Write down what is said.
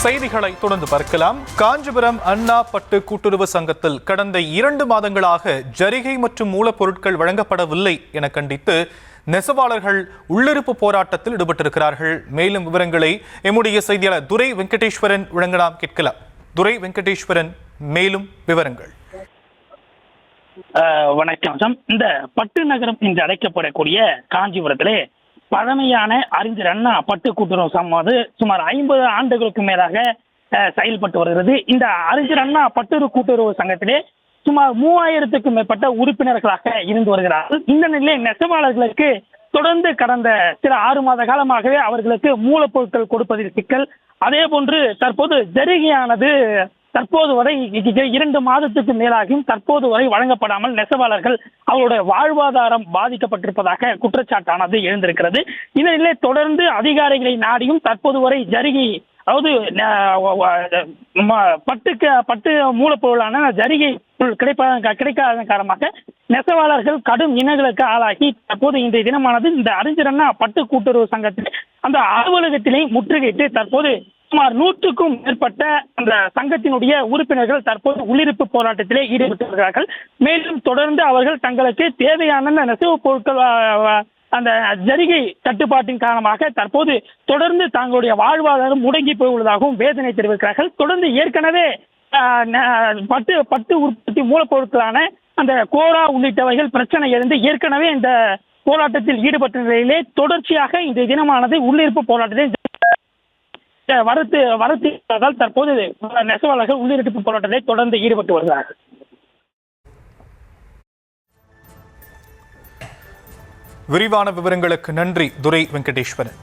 செய்திகளை தொடர்ந்து பார்க்கலாம். காஞ்சிபுரம் அண்ணா பட்டு கூட்டுறவு சங்கத்தில் கடந்த 2 மாதங்களாக ஜரிகை மற்றும் மூலப்பொருட்கள் வழங்கப்படவில்லை என கண்டித்து நெசவாளர்கள் உள்ளிருப்பு போராட்டத்தில் ஈடுபட்டிருக்கிறார்கள். மேலும் விவரங்களை எம்முடைய செய்தியாளர் துரை வெங்கடேஸ்வரன் வழங்கலாம் கேட்கலாம். துரை வெங்கடேஸ்வரன், மேலும் விவரங்கள். வணக்கம். இந்த பட்டு நகரம் என்று அழைக்கப்படக்கூடிய காஞ்சிபுரத்திலே பழமையான அறிஞர் அண்ணா பட்டு கூட்டுறவு சங்கம் சுமார் 50 ஆண்டுகளுக்கு மேலாக செயல்பட்டு வருகிறது. இந்த அறிஞர் அண்ணா பட்டு கூட்டுறவு சங்கத்திலே சுமார் 3000க்கும் மேற்பட்ட உறுப்பினர்களாக இருந்து வருகிறார்கள். இந்த நிலையில் நெசவாளர்களுக்கு தொடர்ந்து கடந்த சில 6 மாத காலமாகவே அவர்களுக்கு மூலப்பொருட்கள் கொடுப்பதில் சிக்கல். அதே போன்று தற்போது ஜரிகையானது தற்போது வரை 2 மாதத்துக்கு மேலாகியும் தற்போது வரை வழங்கப்படாமல் நெசவாளர்கள் அவருடைய வாழ்வாதாரம் பாதிக்கப்பட்டிருப்பதாக குற்றச்சாட்டானது எழுந்திருக்கிறது. இந்த நிலையை தொடர்ந்து அதிகாரிகளை நாடியும் தற்போது வரை ஜரிகை, அதாவது பட்டு மூலப்பொருளான ஜரிகை கிடைக்காத காரணமாக நெசவாளர்கள் கடும் இனங்களுக்கு ஆளாகி தற்போது இன்றைய தினமானது இந்த அறிஞர் அண்ணா பட்டு கூட்டுறவு சங்கத்தில் அந்த அலுவலகத்திலே முற்றுகையிட்டு தற்போது சுமார் 100க்கும் மேற்பட்ட அந்த சங்கத்தினுடைய உறுப்பினர்கள் தற்போது உள்ளிருப்பு போராட்டத்திலே ஈடுபட்டு வருகிறார்கள். மேலும் தொடர்ந்து அவர்கள் தங்களுக்கு தேவையான நெசவு பொருட்கள் அந்த ஜரிகை தட்டுப்பாட்டின் காரணமாக தற்போது தொடர்ந்து தங்களுடைய வாழ்வாதாரம் முடங்கி போயுள்ளதாகவும் வேதனை தெரிவிக்கிறார்கள். தொடர்ந்து ஏற்கனவே பட்டு உற்பத்தி மூலப்பொருட்களான அந்த கோரா உள்ளிட்டவைகள் பிரச்சனை எழுந்து ஏற்கனவே இந்த போராட்டத்தில் ஈடுபட்ட நிலையிலே தொடர்ச்சியாக இந்த தினமானது உள்ளிருப்பு போராட்டத்தில் வருத்தியதால் தற்போது நெசவாளர்கள் உள்ளிருப்பு போராட்டத்தை தொடர்ந்து ஈடுபட்டு வருகிறார்கள். விரிவான விவரங்களுக்கு நன்றி துரை வெங்கடேஸ்வரன்.